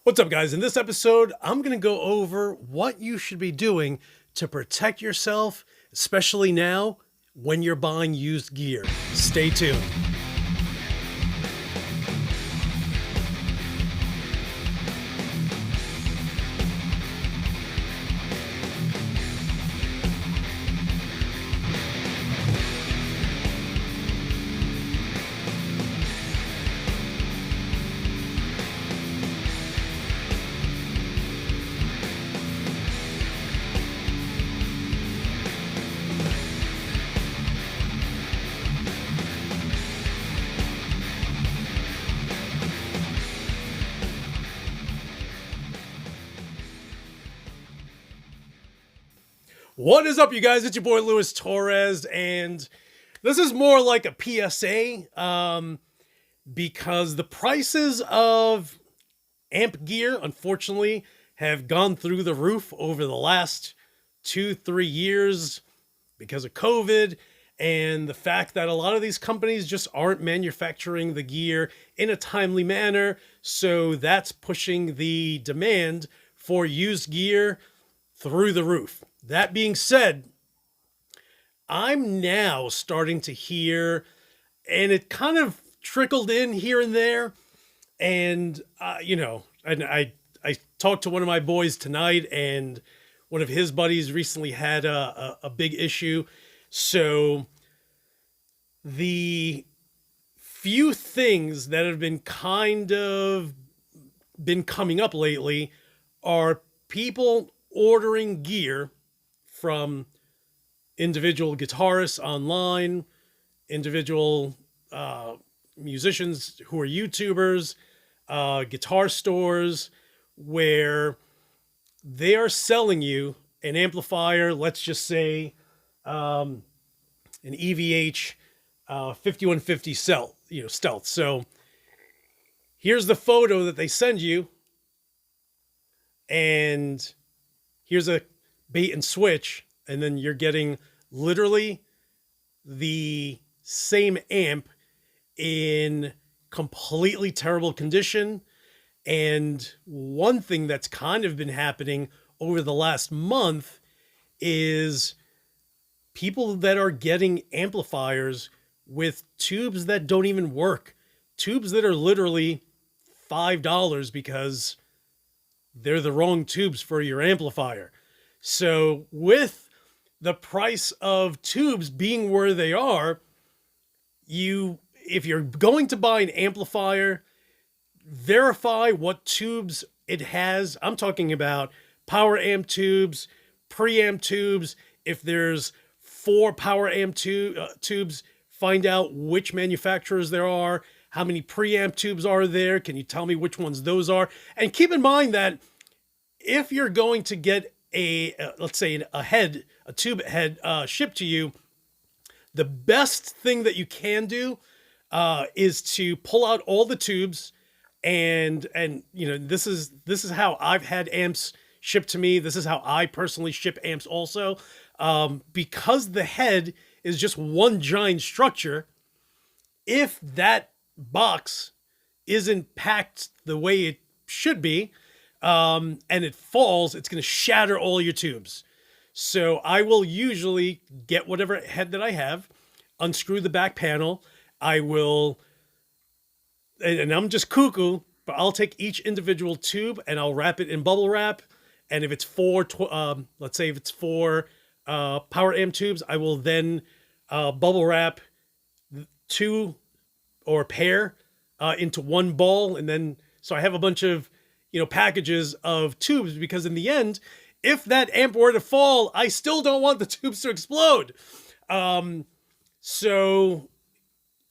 What's up, guys? In this episode, I'm going to go over what you should be doing to protect yourself, especially now when you're buying used gear. Stay tuned. What is up, you guys? It's your boy Louis Torres, and this is more like a PSA because the prices of amp gear, unfortunately, have gone through the roof over the last 2-3 years because of COVID and the fact that a lot of these companies just aren't manufacturing the gear in a timely manner. So that's pushing the demand for used gear through the roof. That being said, I'm now starting to hear, and it kind of trickled in here and there, and I talked to one of my boys tonight, and one of his buddies recently had a big issue. So the few things that have been coming up lately are people ordering gear from individual guitarists online, individual musicians who are YouTubers, guitar stores, where they are selling you an amplifier, let's just say an EVH 5150 stealth. So here's the photo that they send you, and here's a bait and switch, and then you're getting literally the same amp in completely terrible condition. And one thing that's kind of been happening over the last month is people that are getting amplifiers with tubes that don't even work, tubes that are literally $5 because they're the wrong tubes for your amplifier. So with the price of tubes being where they are, if you're going to buy an amplifier, verify what tubes it has. I'm talking about power amp tubes, preamp tubes. If there's 4 power amp tubes, find out which manufacturers there are. How many preamp tubes are there? Can you tell me which ones those are? And keep in mind that if you're going to get let's say a tube head shipped to you, the best thing that you can do is to pull out all the tubes, and this is how I've had amps shipped to me. This is how I personally ship amps also, because the head is just one giant structure. If that box isn't packed the way it should be, and it falls, it's going to shatter all your tubes. So I will usually get whatever head that I have, unscrew the back panel. I will, and I'm just cuckoo, but I'll take each individual tube and I'll wrap it in bubble wrap. And if it's let's say if it's 4 power amp tubes, I will then bubble wrap 2 or a pair into one ball. And then, so I have a bunch of packages of tubes, because in the end, if that amp were to fall, I still don't want the tubes to explode. So,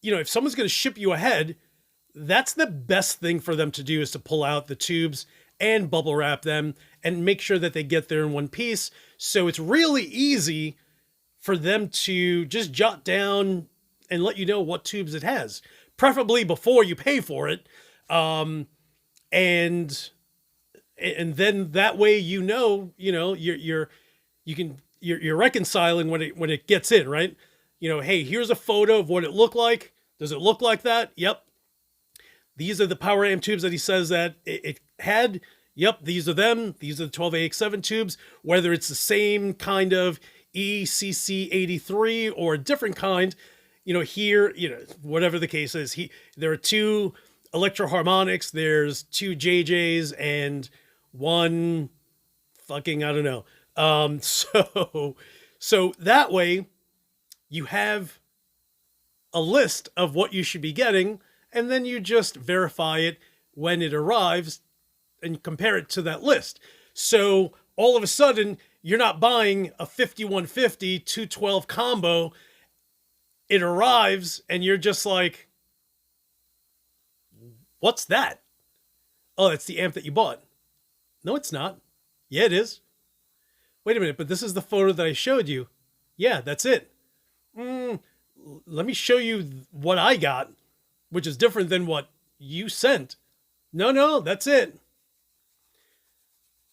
if someone's going to ship you a head, that's the best thing for them to do, is to pull out the tubes and bubble wrap them and make sure that they get there in one piece. So it's really easy for them to just jot down and let you know what tubes it has, preferably before you pay for it. And then that way you're reconciling when it gets in, right? Hey, here's a photo of what it looked like. Does it look like that? Yep. these are the power amp tubes that he says that it had. Yep, these are them. These are the 12AX7 tubes. Whether it's the same kind of ECC83 or a different kind, here, whatever the case is, there are two electro harmonics. There's two JJs and one fucking, I don't know. So that way you have a list of what you should be getting, and then you just verify it when it arrives and compare it to that list. So all of a sudden, you're not buying a 5150 212 combo. It arrives and you're just like, what's that? Oh, that's the amp that you bought. No, it's not. Yeah, it is. Wait a minute, but this is the photo that I showed you. Yeah, that's it. Let me show you what I got, which is different than what you sent. No, that's it.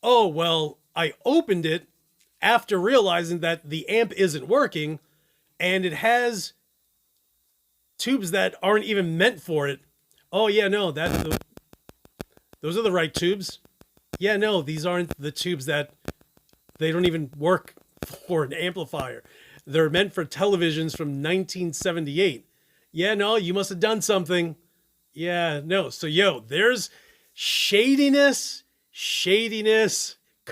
Oh, well, I opened it after realizing that the amp isn't working and it has tubes that aren't even meant for it. Oh, yeah, no, those are the right tubes. Yeah, no, these aren't the tubes they don't even work for an amplifier. They're meant for televisions from 1978. Yeah, no, you must have done something. Yeah, no. So, there's shadiness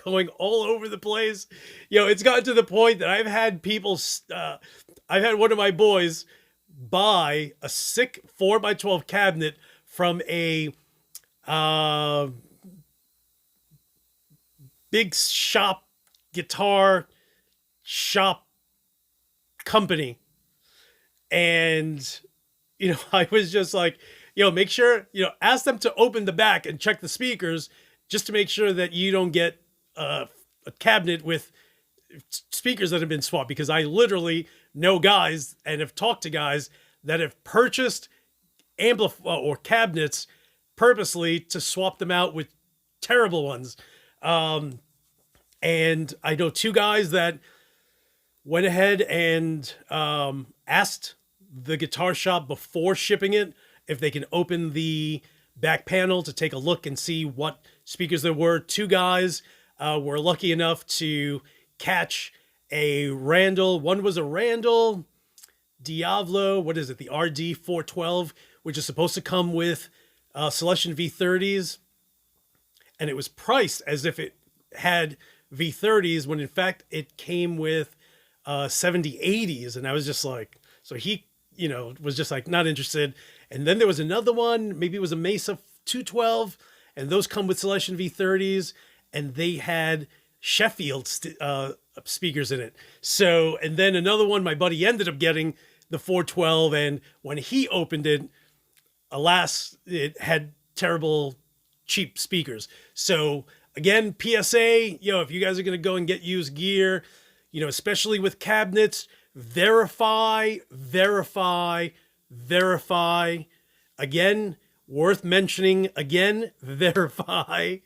going all over the place. It's gotten to the point that I've had people, I've had one of my boys buy a sick 4x12 cabinet from a big guitar shop company. And, I was just like, make sure, ask them to open the back and check the speakers just to make sure that you don't get a cabinet with speakers that have been swapped, because I literally know guys and have talked to guys that have purchased or cabinets purposely to swap them out with terrible ones. And I know two guys that went ahead and asked the guitar shop before shipping it if they can open the back panel to take a look and see what speakers there were. Two guys were lucky enough to catch a Randall. One was a Randall Diablo, what is it, the RD412, which is supposed to come with Celestion V30s. And it was priced as if it had V30s when in fact it came with 7080s. And I was just like, so he, was just like not interested. And then there was another one, maybe it was a Mesa 212, and those come with Celestion V30s, and they had Sheffield speakers in it. So, and then another one, my buddy ended up getting the 412, and when he opened it, alas, it had terrible, cheap speakers. So again, PSA, if you guys are going to go and get used gear, especially with cabinets, verify. Again, worth mentioning, verify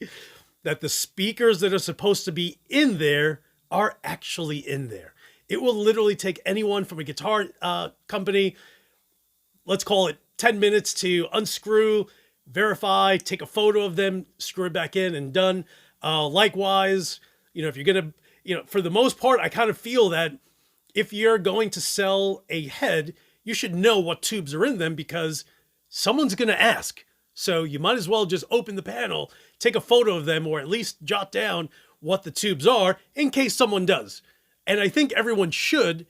that the speakers that are supposed to be in there are actually in there. It will literally take anyone from a guitar company, let's call it 10 minutes, to unscrew, verify, take a photo of them, screw it back in, and done. Likewise, if you're going to, for the most part, I kind of feel that if you're going to sell a head, you should know what tubes are in them, because someone's going to ask. So you might as well just open the panel, take a photo of them, or at least jot down what the tubes are in case someone does. And I think everyone should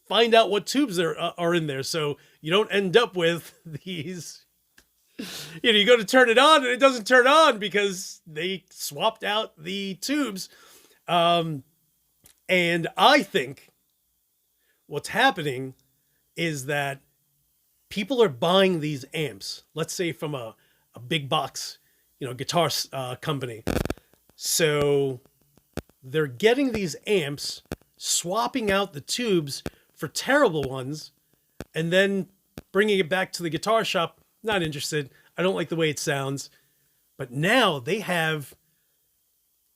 find out what tubes are in there, so you don't end up with these, you go to turn it on and it doesn't turn on because they swapped out the tubes. And I think what's happening is that people are buying these amps, let's say from a big box, guitar company. So they're getting these amps, swapping out the tubes for terrible ones, and then bringing it back to the guitar shop. Not interested. I don't like the way it sounds. But now they have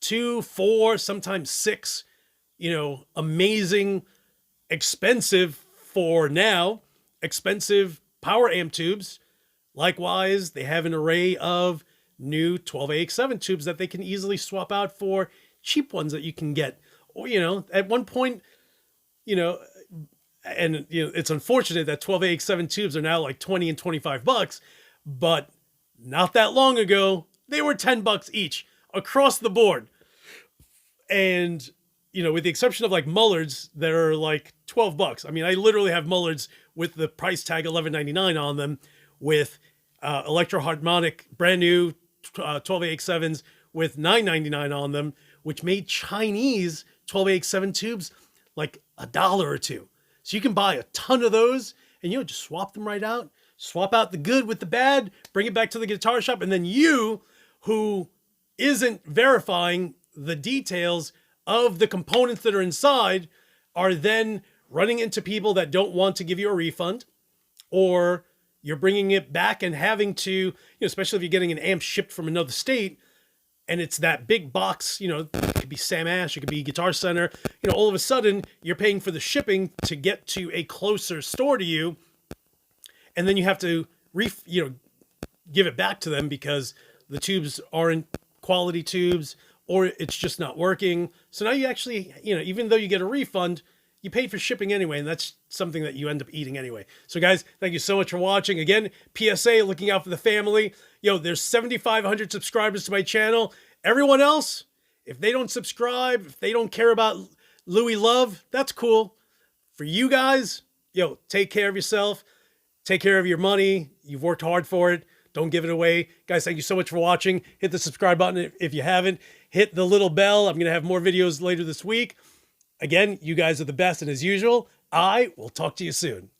2, 4, sometimes 6, amazing, expensive power amp tubes, Likewise, they have an array of new 12AX7 tubes that they can easily swap out for cheap ones that you can get. Or, you know, at one point, you know, and you know, it's unfortunate that 12AX7 tubes are now like 20 and 25 bucks, but not that long ago, they were 10 bucks each across the board. And, you know, with the exception of like Mullards that are like 12 bucks. I mean, I literally have Mullards with the price tag $11.99 on them, with electro harmonic brand new 12AX7s with $9.99 on them, which made Chinese 12AX7 tubes like $1 or $2. So you can buy a ton of those and, you know, just swap them right out. Swap out the good with the bad, bring it back to the guitar shop. And then you, who isn't verifying the details of the components that are inside, are then running into people that don't want to give you a refund, or you're bringing it back and having to, you know, especially if you're getting an amp shipped from another state and it's that big box, you know, it could be Sam Ash, it could be Guitar Center, you know, all of a sudden you're paying for the shipping to get to a closer store to you. And then you have to, you know, give it back to them because the tubes aren't quality tubes, or it's just not working. So now you actually, you know, even though you get a refund, you paid for shipping anyway, and that's something that you end up eating anyway. So guys, thank you so much for watching. Again, PSA, looking out for the family. Yo, there's 7,500 subscribers to my channel. Everyone else, if they don't subscribe, if they don't care about Louis love, that's cool. For you guys, yo, take care of yourself. Take care of your money. You've worked hard for it. Don't give it away. Guys, thank you so much for watching. Hit the subscribe button if you haven't. Hit the little bell. I'm going to have more videos later this week. Again, you guys are the best, and as usual, I will talk to you soon.